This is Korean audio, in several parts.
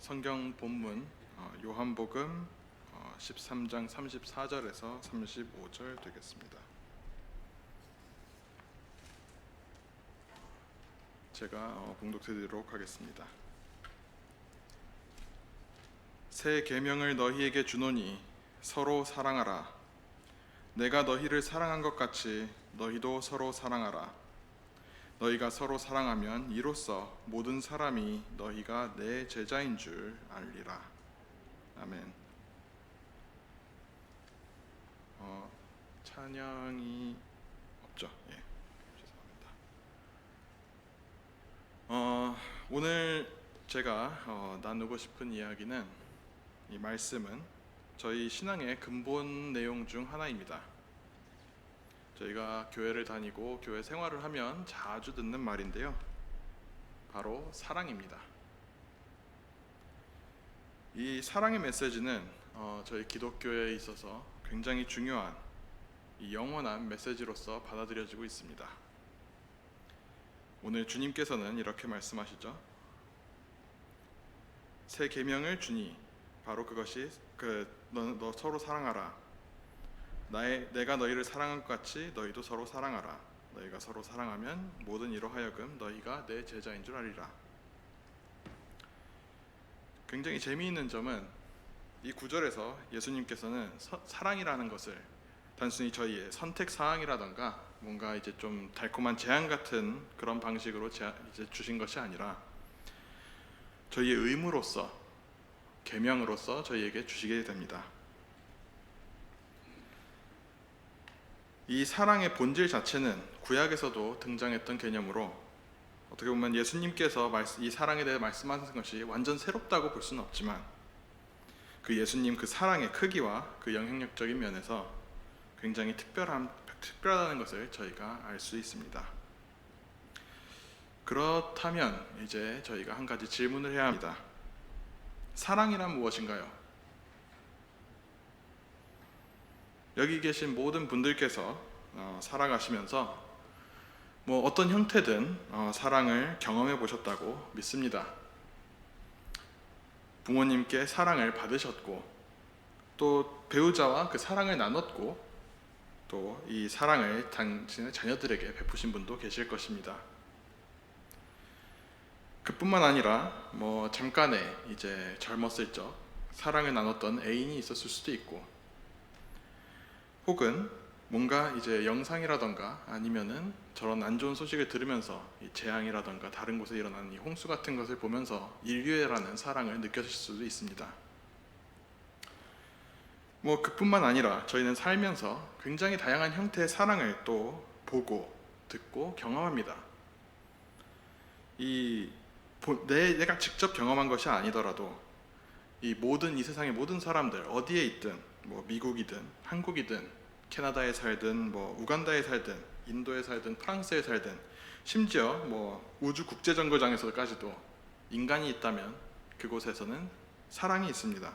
성경 본문 요한복음 13장 34절에서 35절 되겠습니다. 제가 봉독드리도록 하겠습니다. 새 계명을 너희에게 주노니 서로 사랑하라. 내가 너희를 사랑한 것 같이 너희도 서로 사랑하라. 너희가 서로 사랑하면 이로써 모든 사람이 너희가 내 제자인 줄 알리라. 아멘. 찬양이 없죠? 예, 죄송합니다. 오늘 제가 나누고 싶은 이야기는, 이 말씀은 저희 신앙의 근본 내용 중 하나입니다. 저희가 교회를 다니고 교회 생활을 하면 자주 듣는 말인데요, 바로 사랑입니다. 이 사랑의 메시지는 저희 기독교에 있어서 굉장히 중요한 이 영원한 메시지로서 받아들여지고 있습니다. 오늘 주님께서는 이렇게 말씀하시죠. 새 계명을 주니 바로 그것이 너 서로 사랑하라. 내가 너희를 사랑한 것 같이 너희도 서로 사랑하라. 너희가 서로 사랑하면 모든 이로 하여금 너희가 내 제자인 줄 알리라. 굉장히 재미있는 점은 이 구절에서 예수님께서는 사랑이라는 것을 단순히 저희의 선택 사항이라던가 뭔가 이제 좀 달콤한 제안 같은 그런 방식으로 이제 주신 것이 아니라 저희의 의무로서, 계명으로서 저희에게 주시게 됩니다. 이 사랑의 본질 자체는 구약에서도 등장했던 개념으로, 어떻게 보면 예수님께서 이 사랑에 대해 말씀하신 것이 완전 새롭다고 볼 수는 없지만, 그 예수님 그 사랑의 크기와 그 영향력적인 면에서 굉장히 특별하다는 것을 저희가 알 수 있습니다. 그렇다면 이제 저희가 한 가지 질문을 해야 합니다. 사랑이란 무엇인가요? 여기 계신 모든 분들께서 살아가시면서 어떤 형태든 사랑을 경험해 보셨다고 믿습니다. 부모님께 사랑을 받으셨고, 또 배우자와 그 사랑을 나눴고, 또 이 사랑을 당신의 자녀들에게 베푸신 분도 계실 것입니다. 그뿐만 아니라 잠깐의 이제 젊었을 적 사랑을 나눴던 애인이 있었을 수도 있고, 혹은 뭔가 이제 영상이라던가 아니면은 저런 안 좋은 소식을 들으면서 이 재앙이라던가 다른 곳에 일어나는 이 홍수 같은 것을 보면서 인류애라는 사랑을 느껴질 수도 있습니다. 그뿐만 아니라 저희는 살면서 굉장히 다양한 형태의 사랑을 또 보고 듣고 경험합니다. 내가 직접 경험한 것이 아니더라도 이 세상의 모든 사람들, 어디에 있든, 미국이든 한국이든 캐나다에 살든 우간다에 살든 인도에 살든 프랑스에 살든, 심지어 우주 국제정거장에서까지도 인간이 있다면 그곳에서는 사랑이 있습니다.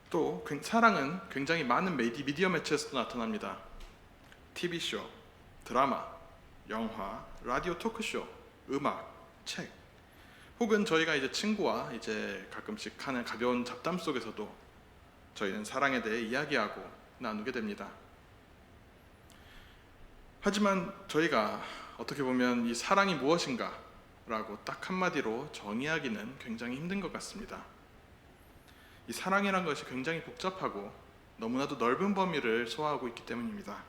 또 사랑은 굉장히 많은 미디어 매체에서도 나타납니다. TV쇼, 드라마, 영화, 라디오 토크쇼, 음악, 책, 혹은 저희가 이제 친구와 이제 가끔씩 하는 가벼운 잡담 속에서도 저희는 사랑에 대해 이야기하고 나누게 됩니다. 하지만 저희가 어떻게 보면 이 사랑이 무엇인가 라고 딱 한마디로 정의하기는 굉장히 힘든 것 같습니다. 이 사랑이란 것이 굉장히 복잡하고 너무나도 넓은 범위를 소화하고 있기 때문입니다.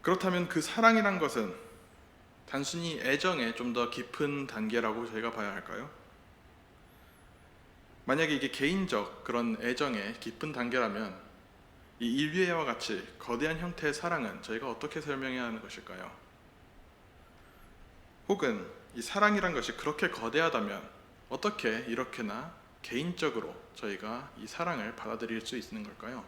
그렇다면 그 사랑이란 것은 단순히 애정의 좀 더 깊은 단계라고 저희가 봐야 할까요? 만약에 이게 개인적 그런 애정의 깊은 단계라면 이 인류애와 같이 거대한 형태의 사랑은 저희가 어떻게 설명해야 하는 것일까요? 혹은 이 사랑이란 것이 그렇게 거대하다면 어떻게 이렇게나 개인적으로 저희가 이 사랑을 받아들일 수 있는 걸까요?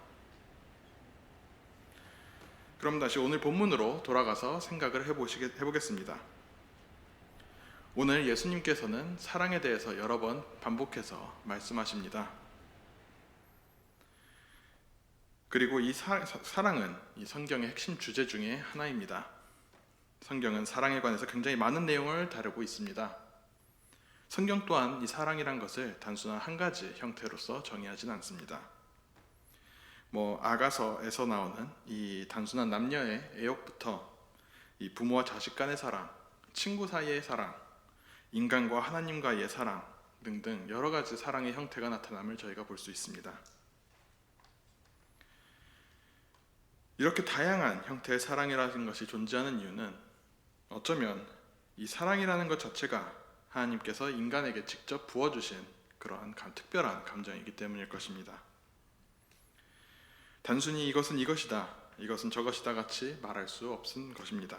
그럼 다시 오늘 본문으로 돌아가서 생각을 해보겠습니다. 오늘 예수님께서는 사랑에 대해서 여러 번 반복해서 말씀하십니다. 그리고 이 사랑은 이 성경의 핵심 주제 중에 하나입니다. 성경은 사랑에 관해서 굉장히 많은 내용을 다루고 있습니다. 성경 또한 이 사랑이란 것을 단순한 한 가지 형태로서 정의하진 않습니다. 아가서에서 나오는 이 단순한 남녀의 애욕부터 이 부모와 자식 간의 사랑, 친구 사이의 사랑, 인간과 하나님과의 사랑 등등 여러 가지 사랑의 형태가 나타남을 저희가 볼 수 있습니다. 이렇게 다양한 형태의 사랑이라는 것이 존재하는 이유는 어쩌면 이 사랑이라는 것 자체가 하나님께서 인간에게 직접 부어주신 그러한 특별한 감정이기 때문일 것입니다. 단순히 이것은 이것이다, 이것은 저것이다 같이 말할 수 없은 것입니다.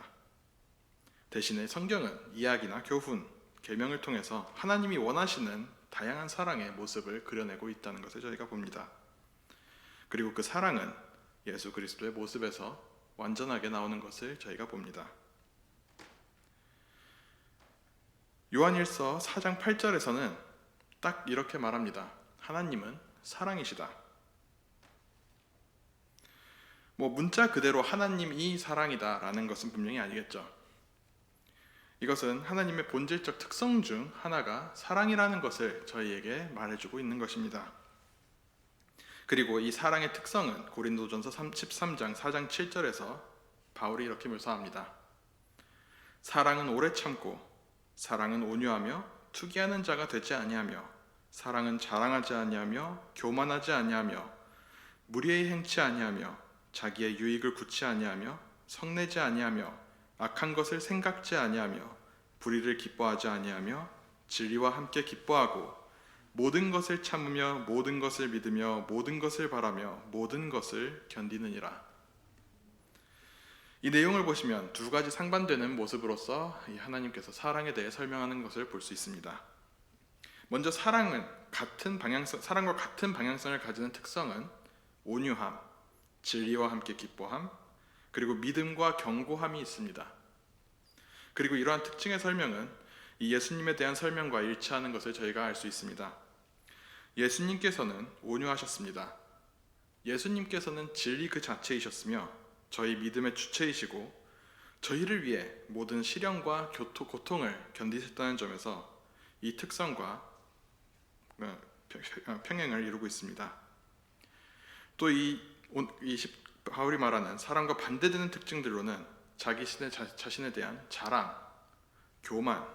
대신에 성경은 이야기나 교훈, 계명을 통해서 하나님이 원하시는 다양한 사랑의 모습을 그려내고 있다는 것을 저희가 봅니다. 그리고 그 사랑은 예수 그리스도의 모습에서 완전하게 나오는 것을 저희가 봅니다. 요한일서 4장 8절에서는 딱 이렇게 말합니다. 하나님은 사랑이시다. 문자 그대로 하나님이 사랑이다 라는 것은 분명히 아니겠죠. 이것은 하나님의 본질적 특성 중 하나가 사랑이라는 것을 저희에게 말해주고 있는 것입니다. 그리고 이 사랑의 특성은 고린도전서 13장 4장 7절에서 바울이 이렇게 묘사합니다. 사랑은 오래 참고 사랑은 온유하며 투기하는 자가 되지 아니하며 사랑은 자랑하지 아니하며 교만하지 아니하며 무리에 행치 아니하며 자기의 유익을 굳지 아니하며 성내지 아니하며 악한 것을 생각지 아니하며 불의를 기뻐하지 아니하며 진리와 함께 기뻐하고 모든 것을 참으며 모든 것을 믿으며 모든 것을 바라며 모든 것을 견디느니라. 이 내용을 보시면 두 가지 상반되는 모습으로서 이 하나님께서 사랑에 대해 설명하는 것을 볼 수 있습니다. 먼저 사랑과 같은 방향성을 가지는 특성은 온유함, 진리와 함께 기뻐함, 그리고 믿음과 견고함이 있습니다. 그리고 이러한 특징의 설명은 이 예수님에 대한 설명과 일치하는 것을 저희가 알 수 있습니다. 예수님께서는 온유하셨습니다. 예수님께서는 진리 그 자체이셨으며 저희 믿음의 주체이시고 저희를 위해 모든 시련과 고통을 견디셨다는 점에서 이 특성과 평행을 이루고 있습니다. 또 바울이 말하는 사랑과 반대되는 특징들로는 자신에 대한 자랑, 교만,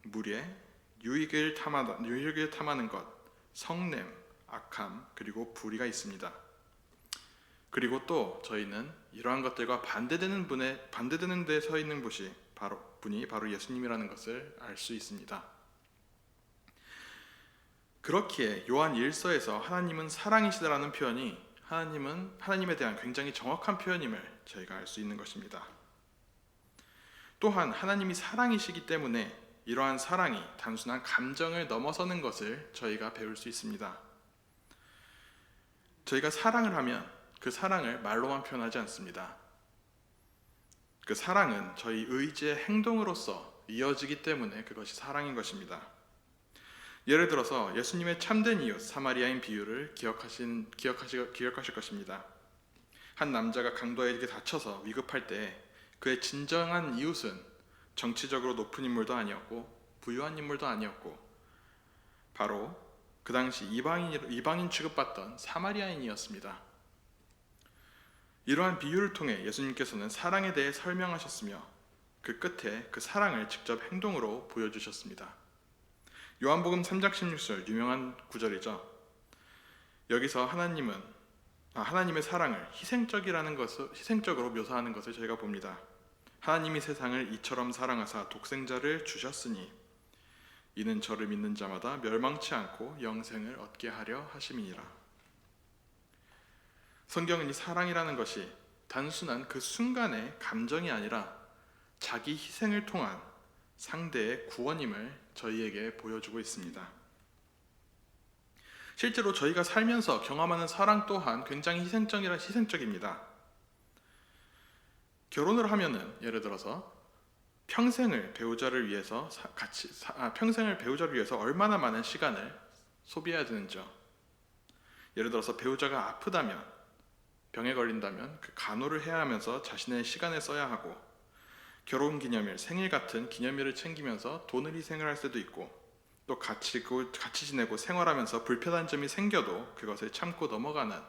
무례, 유익을 탐하는 것, 성냄, 악함, 그리고 불의가 있습니다. 그리고 또 저희는 이러한 것들과 반대되는 데 서 있는 분이 바로 예수님이라는 것을 알 수 있습니다. 그렇기에 요한 1서에서 하나님은 사랑이시다라는 표현이 하나님에 대한 굉장히 정확한 표현임을 저희가 알 수 있는 것입니다. 또한 하나님이 사랑이시기 때문에 이러한 사랑이 단순한 감정을 넘어서는 것을 저희가 배울 수 있습니다. 저희가 사랑을 하면 그 사랑을 말로만 표현하지 않습니다. 그 사랑은 저희 의지의 행동으로서 이어지기 때문에 그것이 사랑인 것입니다. 예를 들어서 예수님의 참된 이웃 사마리아인 비유를 기억하실 것입니다. 한 남자가 강도에게 다쳐서 위급할 때 그의 진정한 이웃은 정치적으로 높은 인물도 아니었고 부유한 인물도 아니었고 바로 그 당시 이방인 취급받던 사마리아인이었습니다. 이러한 비유를 통해 예수님께서는 사랑에 대해 설명하셨으며 그 끝에 그 사랑을 직접 행동으로 보여주셨습니다. 요한복음 3장 16절 유명한 구절이죠. 여기서 하나님의 사랑을 희생적으로 묘사하는 것을 저희가 봅니다. 하나님이 세상을 이처럼 사랑하사 독생자를 주셨으니 이는 저를 믿는 자마다 멸망치 않고 영생을 얻게 하려 하심이니라. 성경은 이 사랑이라는 것이 단순한 그 순간의 감정이 아니라 자기 희생을 통한 상대의 구원임을 저희에게 보여주고 있습니다. 실제로 저희가 살면서 경험하는 사랑 또한 굉장히 희생적입니다. 결혼을 하면은 예를 들어서 평생을 배우자를 위해서 얼마나 많은 시간을 소비해야 되는지요. 예를 들어서 배우자가 아프다면, 병에 걸린다면 그 간호를 해야 하면서 자신의 시간을 써야 하고, 결혼 기념일, 생일 같은 기념일을 챙기면서 돈을 희생을 할 수도 있고, 또 같이 지내고 생활하면서 불편한 점이 생겨도 그것을 참고 넘어가는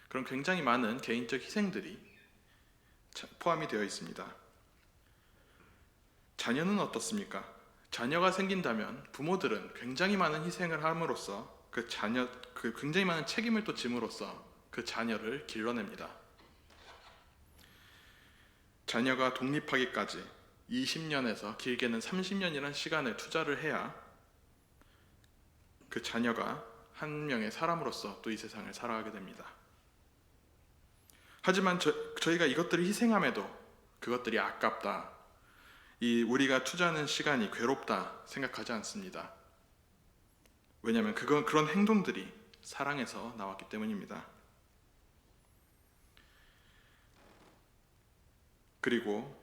그런 굉장히 많은 개인적 희생들이 포함이 되어 있습니다. 자녀는 어떻습니까? 자녀가 생긴다면 부모들은 굉장히 많은 희생을 함으로써 그 굉장히 많은 책임을 또 짐으로써 그 자녀를 길러냅니다. 자녀가 독립하기까지 20년에서 길게는 30년이라는 시간을 투자를 해야 그 자녀가 한 명의 사람으로서 또 이 세상을 살아가게 됩니다. 하지만 저희가 이것들을 희생함에도 그것들이 아깝다, 우리가 투자하는 시간이 괴롭다 생각하지 않습니다. 왜냐하면 그런 행동들이 사랑에서 나왔기 때문입니다. 그리고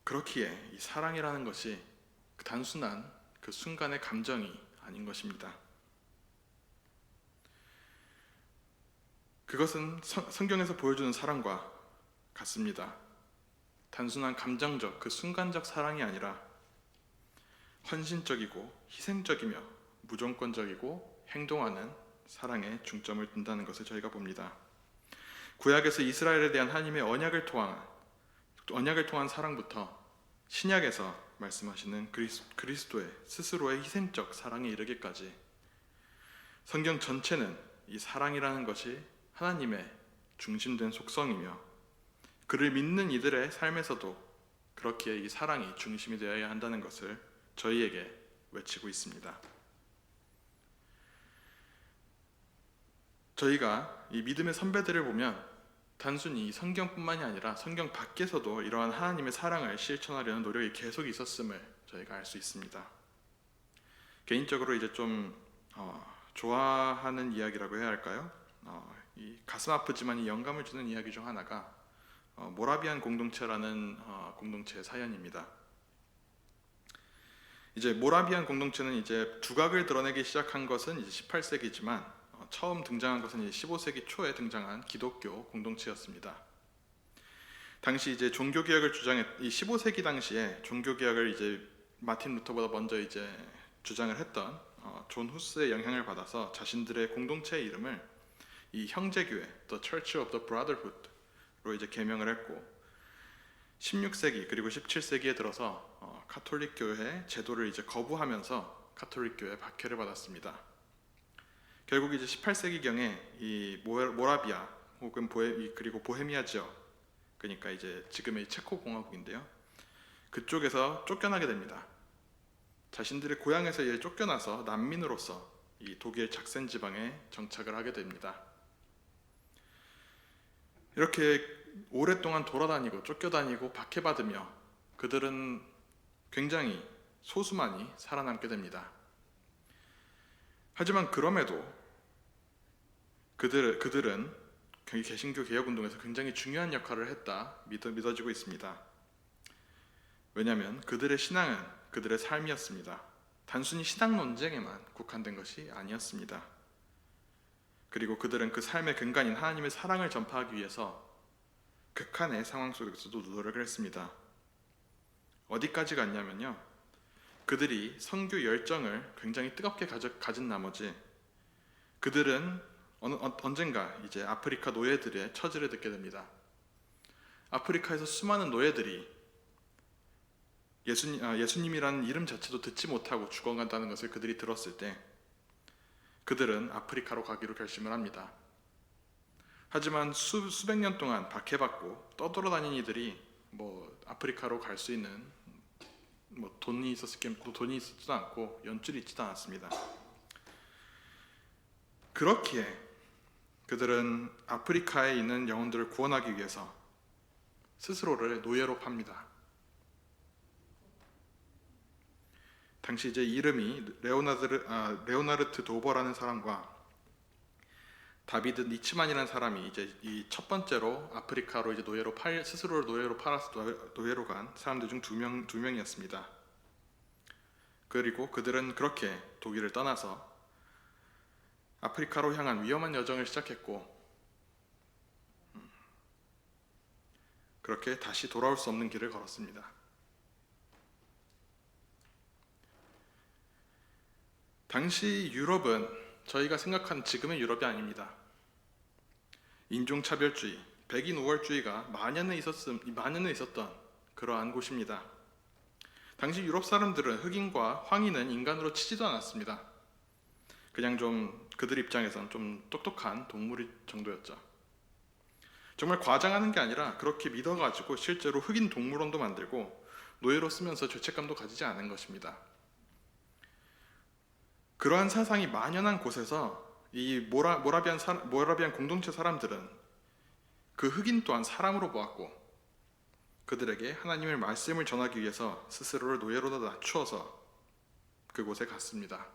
그렇기에 이 사랑이라는 것이 단순한 그 순간의 감정이 아닌 것입니다. 그것은 성경에서 보여주는 사랑과 같습니다. 단순한 감정적, 그 순간적 사랑이 아니라 헌신적이고 희생적이며 무조건적이고 행동하는 사랑에 중점을 둔다는 것을 저희가 봅니다. 구약에서 이스라엘에 대한 하나님의 언약을 통한 사랑부터 신약에서 말씀하시는 그리스도의 스스로의 희생적 사랑에 이르기까지 성경 전체는 이 사랑이라는 것이 하나님의 중심된 속성이며 그를 믿는 이들의 삶에서도 그렇기에 이 사랑이 중심이 되어야 한다는 것을 저희에게 외치고 있습니다. 저희가 이 믿음의 선배들을 보면 단순히 성경뿐만이 아니라 성경 밖에서도 이러한 하나님의 사랑을 실천하려는 노력이 계속 있었음을 저희가 알 수 있습니다. 개인적으로 이제 좀 좋아하는 이야기라고 해야 할까요? 이 가슴 아프지만 이 영감을 주는 이야기 중 하나가 모라비안 공동체라는 공동체의 사연입니다. 이제 모라비안 공동체는 이제 두각을 드러내기 시작한 것은 이제 18세기지만 처음 등장한 것은 이제 15세기 초에 등장한 기독교 공동체였습니다. 당시 이제 종교개혁을 이 15세기 당시에 종교개혁을 이제 마틴 루터보다 먼저 이제 주장을 했던 존 후스의 영향을 받아서 자신들의 공동체의 이름을 이 형제교회, The Church of the Brotherhood로 이제 개명을 했고 16세기 그리고 17세기에 들어서 가톨릭 교회 제도를 이제 거부하면서 가톨릭 교회 박해를 받았습니다. 결국 이제 18세기경에 이 모라비아 혹은 그리고 보헤미아 지역, 그러니까 이제 지금의 체코 공화국인데요. 그쪽에서 쫓겨나게 됩니다. 자신들의 고향에서 이제 쫓겨나서 난민으로서 이 독일 작센 지방에 정착을 하게 됩니다. 이렇게 오랫동안 돌아다니고 쫓겨다니고 박해받으며 그들은 굉장히 소수만이 살아남게 됩니다. 하지만 그럼에도 그들은 개신교 개혁운동에서 굉장히 중요한 역할을 했다 믿어지고 있습니다. 왜냐하면 그들의 신앙은 그들의 삶이었습니다. 단순히 신앙 논쟁에만 국한된 것이 아니었습니다. 그리고 그들은 그 삶의 근간인 하나님의 사랑을 전파하기 위해서 극한의 상황 속에서도 노력을 했습니다. 어디까지 갔냐면요, 그들이 선교 열정을 굉장히 뜨겁게 가진 나머지 그들은 언젠가 이제 아프리카 노예들의 처지를 듣게 됩니다. 아프리카에서 수많은 노예들이 예수님이라는 이름 자체도 듣지 못하고 죽어간다는 것을 그들이 들었을 때 그들은 아프리카로 가기로 결심을 합니다. 하지만 수백 년 동안 박해받고 떠돌아다닌 이들이 아프리카로 갈 수 있는 돈이 있었지도 않고 연줄이 있지도 않았습니다. 그렇기에 그들은 아프리카에 있는 영혼들을 구원하기 위해서 스스로를 노예로 팝니다. 당시 이제 이름이 레오나르트 도버라는 사람과 다비드 니츠만이라는 사람이 이제 이 첫 번째로 아프리카로 이제 스스로를 노예로 팔아서 노예로 간 사람들 중 두 명이었습니다. 그리고 그들은 그렇게 독일을 떠나서 아프리카로 향한 위험한 여정을 시작했고 그렇게 다시 돌아올 수 없는 길을 걸었습니다. 당시 유럽은 저희가 생각한 지금의 유럽이 아닙니다. 인종차별주의, 백인 우월주의가 만연해 있었던 그러한 곳입니다. 당시 유럽 사람들은 흑인과 황인은 인간으로 치지도 않았습니다. 그냥 좀 그들 입장에선 좀 똑똑한 동물 정도였죠. 정말 과장하는 게 아니라 그렇게 믿어가지고 실제로 흑인 동물원도 만들고 노예로 쓰면서 죄책감도 가지지 않은 것입니다. 그러한 사상이 만연한 곳에서 이 모라비안 공동체 사람들은 그 흑인 또한 사람으로 보았고 그들에게 하나님의 말씀을 전하기 위해서 스스로를 노예로 낮추어서 그곳에 갔습니다.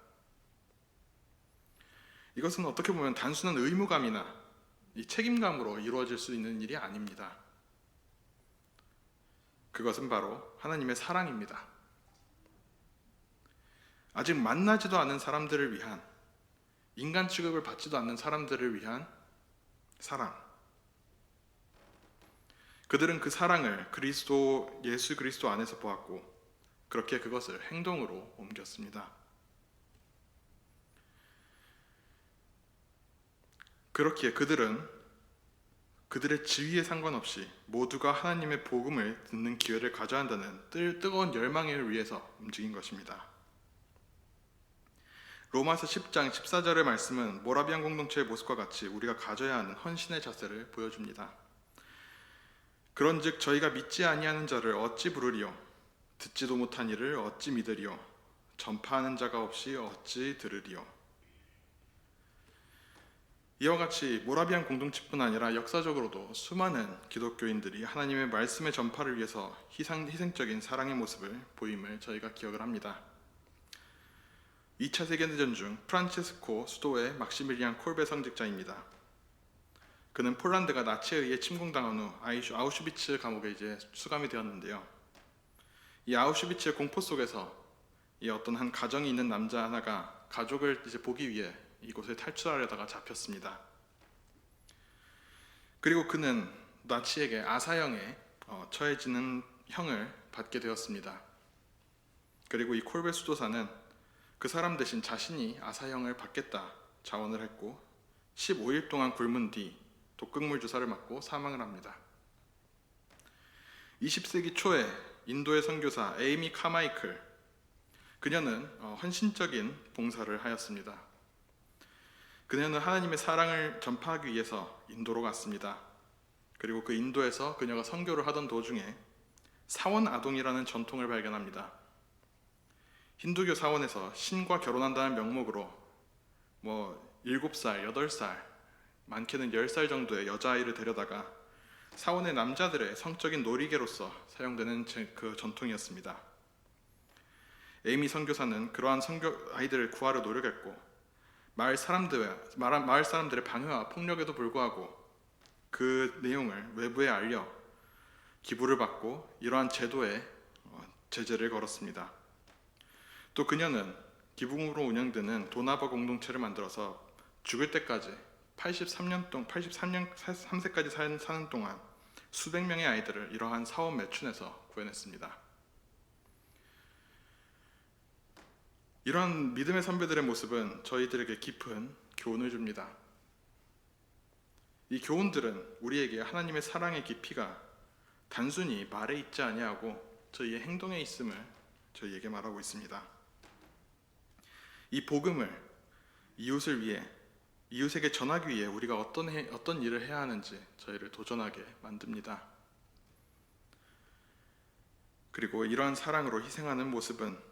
이것은 어떻게 보면 단순한 의무감이나 이 책임감으로 이루어질 수 있는 일이 아닙니다. 그것은 바로 하나님의 사랑입니다. 아직 만나지도 않은 사람들을 위한, 인간 취급을 받지도 않는 사람들을 위한 사랑. 그들은 그 사랑을 예수 그리스도 안에서 보았고 그렇게 그것을 행동으로 옮겼습니다. 그렇기에 그들은 그들의 지위에 상관없이 모두가 하나님의 복음을 듣는 기회를 가져야 한다는 뜨거운 열망을 위해서 움직인 것입니다. 로마서 10장 14절의 말씀은 모라비안 공동체의 모습과 같이 우리가 가져야 하는 헌신의 자세를 보여줍니다. 그런즉 저희가 믿지 아니하는 자를 어찌 부르리요? 듣지도 못한 이를 어찌 믿으리요? 전파하는 자가 없이 어찌 들으리요? 이와 같이 모라비안 공동체뿐 아니라 역사적으로도 수많은 기독교인들이 하나님의 말씀의 전파를 위해서 희생적인 사랑의 모습을 보임을 저희가 기억을 합니다. 2차 세계대전 중 프란체스코 수도의 막시밀리안 콜베 성직자입니다. 그는 폴란드가 나치에 의해 침공당한 후 아우슈비츠 감옥에 이제 수감이 되었는데요. 이 아우슈비츠의 공포 속에서 이 어떤 한 가정이 있는 남자 하나가 가족을 이제 보기 위해 이곳에 탈출하려다가 잡혔습니다. 그리고 그는 나치에게 아사형에 처해지는 형을 받게 되었습니다. 그리고 이 콜베 수도사는 그 사람 대신 자신이 아사형을 받겠다 자원을 했고 15일 동안 굶은 뒤 독극물 주사를 맞고 사망을 합니다. 20세기 초에 인도의 선교사 에이미 카마이클, 그녀는 헌신적인 봉사를 하였습니다. 그녀는 하나님의 사랑을 전파하기 위해서 인도로 갔습니다. 그리고 그 인도에서 그녀가 선교를 하던 도중에 사원 아동이라는 전통을 발견합니다. 힌두교 사원에서 신과 결혼한다는 명목으로 7살, 8살, 많게는 10살 정도의 여자아이를 데려다가 사원의 남자들의 성적인 놀이개로서 사용되는 그 전통이었습니다. 에이미 선교사는 그러한 아이들을 구하려 노력했고 마을 사람들의 방해와 폭력에도 불구하고 그 내용을 외부에 알려 기부를 받고 이러한 제도에 제재를 걸었습니다. 또 그녀는 기부금으로 운영되는 도나바 공동체를 만들어서 죽을 때까지 83세까지 사는 동안 수백 명의 아이들을 이러한 사원 매춘에서 구해냈습니다. 이러한 믿음의 선배들의 모습은 저희들에게 깊은 교훈을 줍니다. 이 교훈들은 우리에게 하나님의 사랑의 깊이가 단순히 말에 있지 아니하고 저희의 행동에 있음을 저희에게 말하고 있습니다. 이 복음을 이웃을 위해, 이웃에게 전하기 위해 우리가 어떤 일을 해야 하는지 저희를 도전하게 만듭니다. 그리고 이러한 사랑으로 희생하는 모습은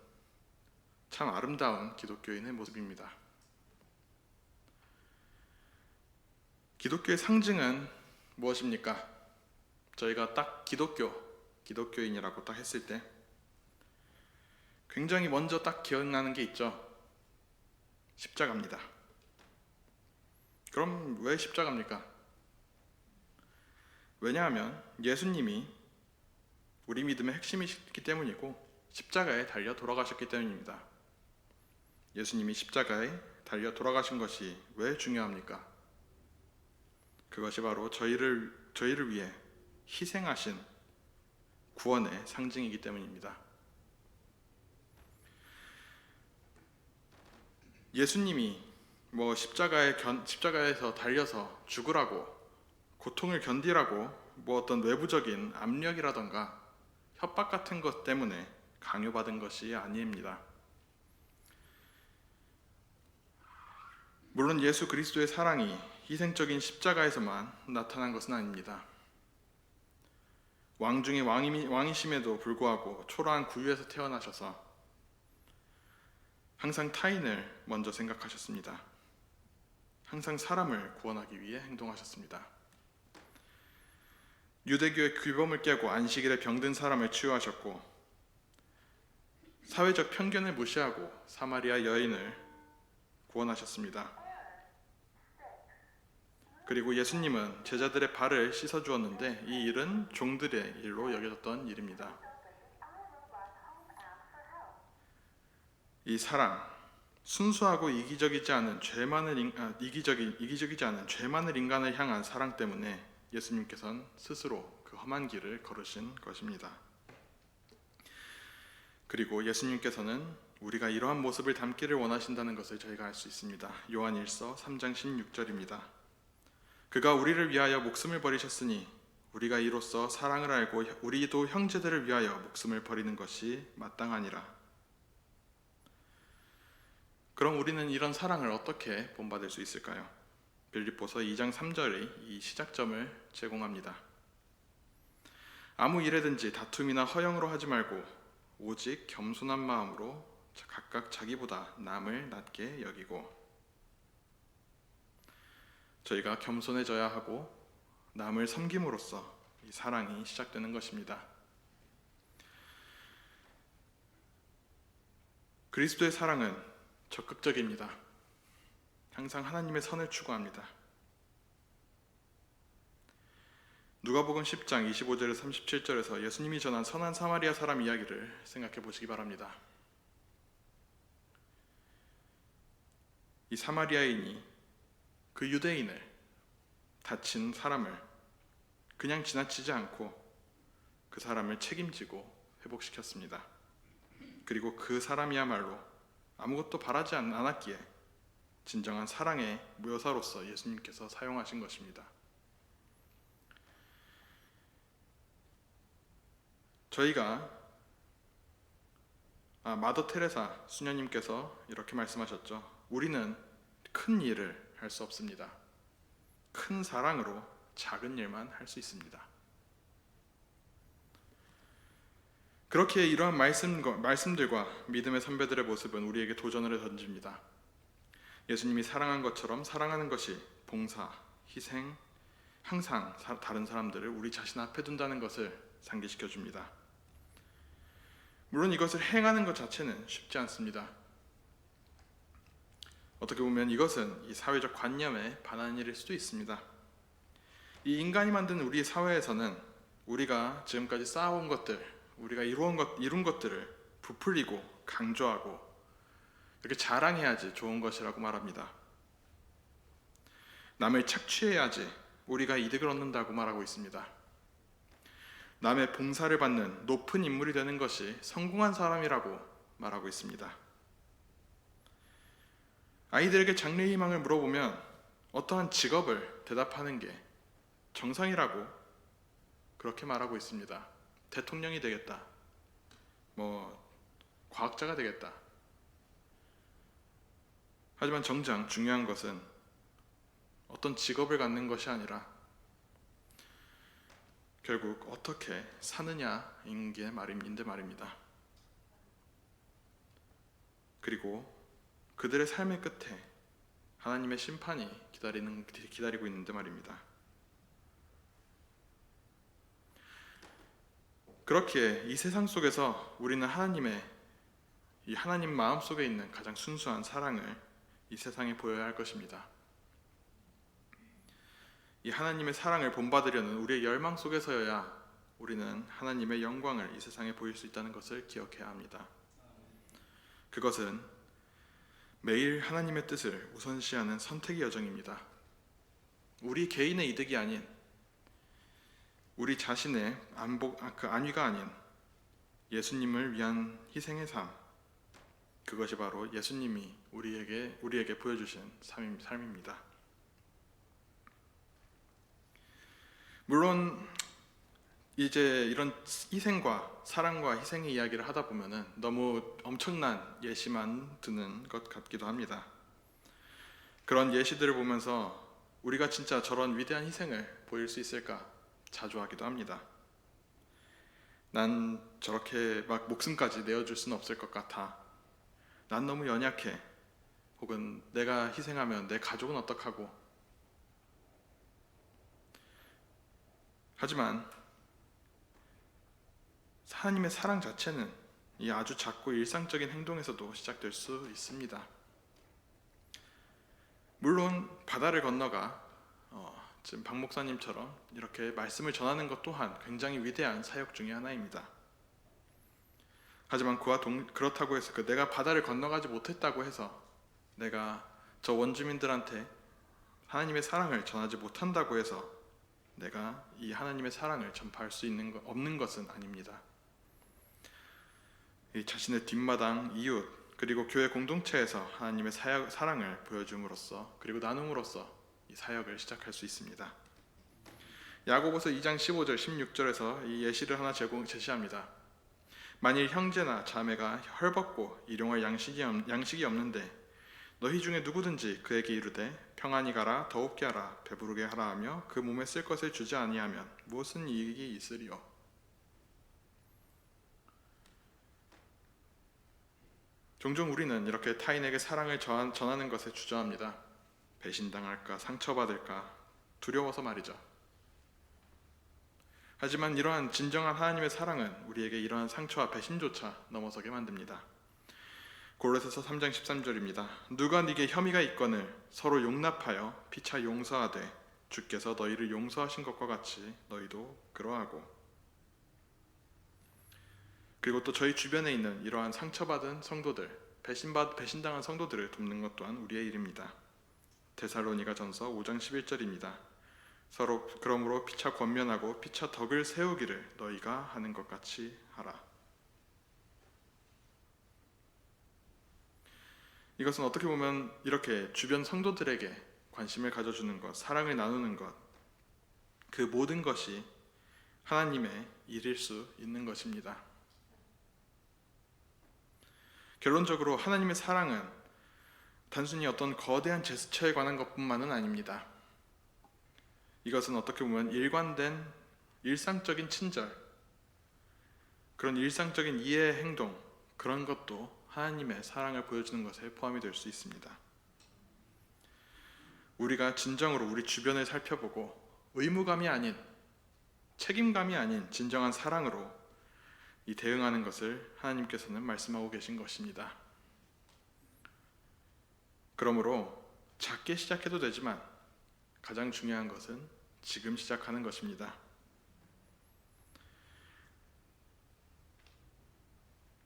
참 아름다운 기독교인의 모습입니다. 기독교의 상징은 무엇입니까? 저희가 딱 기독교인이라고 딱 했을 때 굉장히 먼저 딱 기억나는 게 있죠. 십자가입니다. 그럼 왜 십자가입니까? 왜냐하면 예수님이 우리 믿음의 핵심이기 때문이고 십자가에 달려 돌아가셨기 때문입니다. 예수님이 십자가에 달려 돌아가신 것이 왜 중요합니까? 그것이 바로 저희를 위해 희생하신 구원의 상징이기 때문입니다. 예수님이 십자가에서 달려서 죽으라고, 고통을 견디라고 어떤 외부적인 압력이라던가 협박 같은 것 때문에 강요받은 것이 아닙니다. 물론 예수 그리스도의 사랑이 희생적인 십자가에서만 나타난 것은 아닙니다. 왕 중에 왕이심에도 불구하고 초라한 구유에서 태어나셔서 항상 타인을 먼저 생각하셨습니다. 항상 사람을 구원하기 위해 행동하셨습니다. 유대교의 규범을 깨고 안식일에 병든 사람을 치유하셨고, 사회적 편견을 무시하고 사마리아 여인을 구원하셨습니다. 그리고 예수님은 제자들의 발을 씻어주었는데 이 일은 종들의 일로 여겨졌던 일입니다. 이 사랑, 순수하고 이기적이지 않은 죄 많은 인간을 향한 사랑 때문에 예수님께서는 스스로 그 험한 길을 걸으신 것입니다. 그리고 예수님께서는 우리가 이러한 모습을 담기를 원하신다는 것을 저희가 알 수 있습니다. 요한 1서 3장 16절입니다. 그가 우리를 위하여 목숨을 버리셨으니 우리가 이로써 사랑을 알고 우리도 형제들을 위하여 목숨을 버리는 것이 마땅하니라. 그럼 우리는 이런 사랑을 어떻게 본받을 수 있을까요? 빌립보서 2장 3절의 이 시작점을 제공합니다. 아무 일에든지 다툼이나 허영으로 하지 말고 오직 겸손한 마음으로 각각 자기보다 남을 낮게 여기고, 저희가 겸손해져야 하고 남을 섬김으로써 이 사랑이 시작되는 것입니다. 그리스도의 사랑은 적극적입니다. 항상 하나님의 선을 추구합니다. 누가복음 10장 25절에서 37절에서 예수님이 전한 선한 사마리아 사람 이야기를 생각해 보시기 바랍니다. 이 사마리아인이 그 유대인을, 다친 사람을 그냥 지나치지 않고 그 사람을 책임지고 회복시켰습니다. 그리고 그 사람이야말로 아무것도 바라지 않았기에 진정한 사랑의 묘사로서 예수님께서 사용하신 것입니다. 저희가 마더 테레사 수녀님께서 이렇게 말씀하셨죠. 우리는 큰 일을 할 수 없습니다. 큰 사랑으로 작은 일만 할 수 있습니다. 그렇게 이러한 말씀들과 믿음의 선배들의 모습은 우리에게 도전을 던집니다. 예수님이 사랑한 것처럼 사랑하는 것이 봉사, 희생, 항상 다른 사람들을 우리 자신 앞에 둔다는 것을 상기시켜 줍니다. 물론 이것을 행하는 것 자체는 쉽지 않습니다. 어떻게 보면 이것은 이 사회적 관념에 반하는 일일 수도 있습니다. 이 인간이 만든 우리 사회에서는 우리가 지금까지 쌓아온 것들, 우리가 이룬 것들을 부풀리고 강조하고 이렇게 자랑해야지 좋은 것이라고 말합니다. 남을 착취해야지 우리가 이득을 얻는다고 말하고 있습니다. 남의 봉사를 받는 높은 인물이 되는 것이 성공한 사람이라고 말하고 있습니다. 아이들에게 장래희망을 물어보면 어떠한 직업을 대답하는 게 정상이라고 그렇게 말하고 있습니다. 대통령이 되겠다, 과학자가 되겠다. 하지만 정작 중요한 것은 어떤 직업을 갖는 것이 아니라 결국 어떻게 사느냐인 말입니다. 그리고 그들의 삶의 끝에 하나님의 심판이 기다리고 있는데 말입니다. 그렇기에 이 세상 속에서 우리는 하나님 마음 속에 있는 가장 순수한 사랑을 이 세상에 보여야 할 것입니다. 이 하나님의 사랑을 본받으려는 우리의 열망 속에서여야 우리는 하나님의 영광을 이 세상에 보일 수 있다는 것을 기억해야 합니다. 그것은 매일 하나님의 뜻을 우선시하는 선택의 여정입니다. 우리 개인의 이득이 아닌, 우리 자신의 안위가 아닌 예수님을 위한 희생의 삶, 그것이 바로 예수님이 우리에게 보여주신 삶입니다. 물론 이제 이런 희생과 사랑과 희생의 이야기를 하다 보면은 너무 엄청난 예시만 드는 것 같기도 합니다. 그런 예시들을 보면서 우리가 진짜 저런 위대한 희생을 보일 수 있을까 자주하기도 합니다. 난 저렇게 막 목숨까지 내어줄 수는 없을 것 같아. 난 너무 연약해. 혹은 내가 희생하면 내 가족은 어떡하고. 하지만 하나님의 사랑 자체는 이 아주 작고 일상적인 행동에서도 시작될 수 있습니다. 물론 바다를 건너가 지금 박 목사님처럼 이렇게 말씀을 전하는 것 또한 굉장히 위대한 사역 중의 하나입니다. 하지만 그렇다고 해서 내가 바다를 건너가지 못했다고 해서 내가 저 원주민들한테 하나님의 사랑을 전하지 못한다고 해서 내가 이 하나님의 사랑을 전파할 수 없는 것은 아닙니다. 이 자신의 뒷마당, 이웃, 그리고 교회 공동체에서 하나님의 사랑을 보여줌으로써 그리고 나눔으로써 이 사역을 시작할 수 있습니다. 야고보서 2장 15절 16절에서 이 예시를 하나 제시합니다. 만일 형제나 자매가 헐벗고 일용할 양식이 없는데 너희 중에 누구든지 그에게 이르되 평안히 가라 더욱게 하라 배부르게 하라 하며 그 몸에 쓸 것을 주지 아니하면 무슨 이익이 있으리요. 종종 우리는 이렇게 타인에게 사랑을 전하는 것에 주저합니다. 배신당할까 상처받을까 두려워서 말이죠. 하지만 이러한 진정한 하나님의 사랑은 우리에게 이러한 상처와 배신조차 넘어서게 만듭니다. 골로새서 3장 13절입니다. 누가 네게 혐의가 있거늘 서로 용납하여 피차 용서하되 주께서 너희를 용서하신 것과 같이 너희도 그러하고. 그리고 또 저희 주변에 있는 이러한 상처받은 성도들, 배신당한 성도들을 돕는 것 또한 우리의 일입니다. 데살로니가전서 5장 11절입니다. 서로 그러므로 피차 권면하고 피차 덕을 세우기를 너희가 하는 것 같이 하라. 이것은 어떻게 보면 이렇게 주변 성도들에게 관심을 가져주는 것, 사랑을 나누는 것, 그 모든 것이 하나님의 일일 수 있는 것입니다. 결론적으로 하나님의 사랑은 단순히 어떤 거대한 제스처에 관한 것뿐만은 아닙니다. 이것은 어떻게 보면 일관된 일상적인 친절, 그런 일상적인 이해 행동, 그런 것도 하나님의 사랑을 보여주는 것에 포함이 될 수 있습니다. 우리가 진정으로 우리 주변을 살펴보고 의무감이 아닌, 책임감이 아닌 진정한 사랑으로 이 대응하는 것을 하나님께서는 말씀하고 계신 것입니다. 그러므로 작게 시작해도 되지만 가장 중요한 것은 지금 시작하는 것입니다.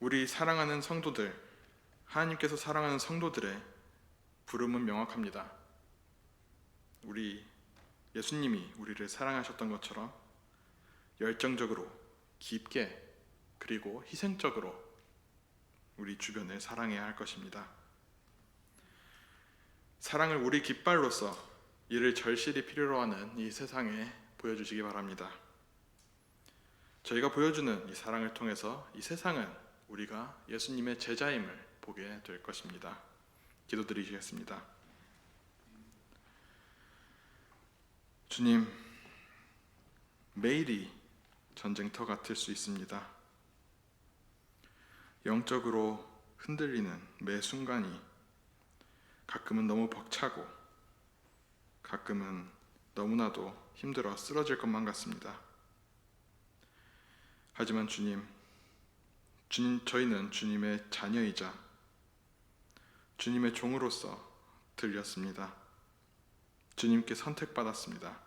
우리 사랑하는 성도들, 하나님께서 사랑하는 성도들의 부름은 명확합니다. 우리 예수님이 우리를 사랑하셨던 것처럼 열정적으로, 깊게, 그리고 희생적으로 우리 주변을 사랑해야 할 것입니다. 사랑을 우리 깃발로서 이를 절실히 필요로 하는 이 세상에 보여주시기 바랍니다. 저희가 보여주는 이 사랑을 통해서 이 세상은 우리가 예수님의 제자임을 보게 될 것입니다. 기도드리겠습니다. 주님, 매일이 전쟁터 같을 수 있습니다. 영적으로 흔들리는 매 순간이 가끔은 너무 벅차고 가끔은 너무나도 힘들어 쓰러질 것만 같습니다. 하지만 주님, 저희는 주님의 자녀이자 주님의 종으로서 들렸습니다. 주님께 선택받았습니다.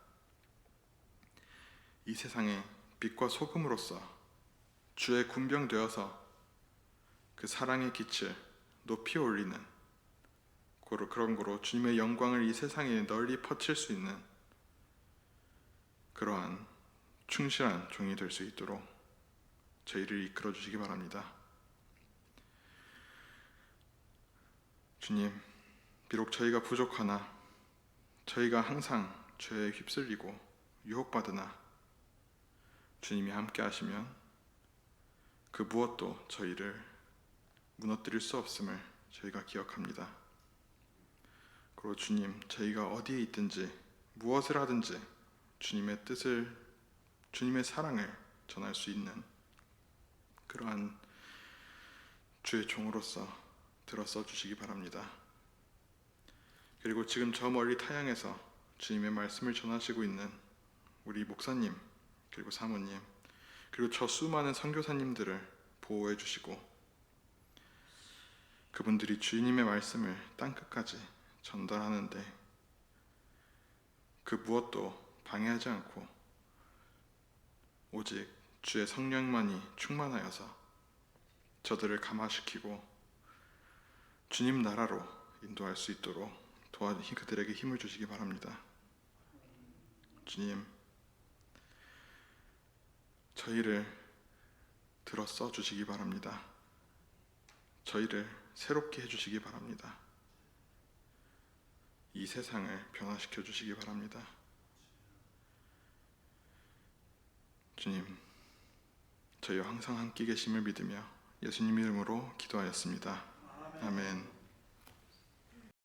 이 세상에 빛과 소금으로서 주의 군병 되어서 그 사랑의 빛을 높이 올리는 그런 거로 주님의 영광을 이 세상에 널리 퍼칠 수 있는 그러한 충실한 종이 될 수 있도록 저희를 이끌어 주시기 바랍니다. 주님, 비록 저희가 부족하나 저희가 항상 죄에 휩쓸리고 유혹받으나 주님이 함께 하시면 그 무엇도 저희를 무너뜨릴 수 없음을 저희가 기억합니다. 그리고 주님, 저희가 어디에 있든지 무엇을 하든지 주님의 뜻을, 주님의 사랑을 전할 수 있는 그러한 주의 종으로서 들어서 주시기 바랍니다. 그리고 지금 저 멀리 타향에서 주님의 말씀을 전하시고 있는 우리 목사님, 그리고 사모님, 그리고 저 수많은 선교사님들을 보호해 주시고 그분들이 주님의 말씀을 땅끝까지 전달하는데 그 무엇도 방해하지 않고 오직 주의 성령만이 충만하여서 저들을 감화시키고 주님 나라로 인도할 수 있도록 그들에게 힘을 주시기 바랍니다. 주님, 저희를 들어 써 주시기 바랍니다. 저희를 새롭게 해주시기 바랍니다. 이 세상을 변화시켜 주시기 바랍니다. 주님, 저희와 항상 함께 계심을 믿으며 예수님 이름으로 기도하였습니다. 아멘.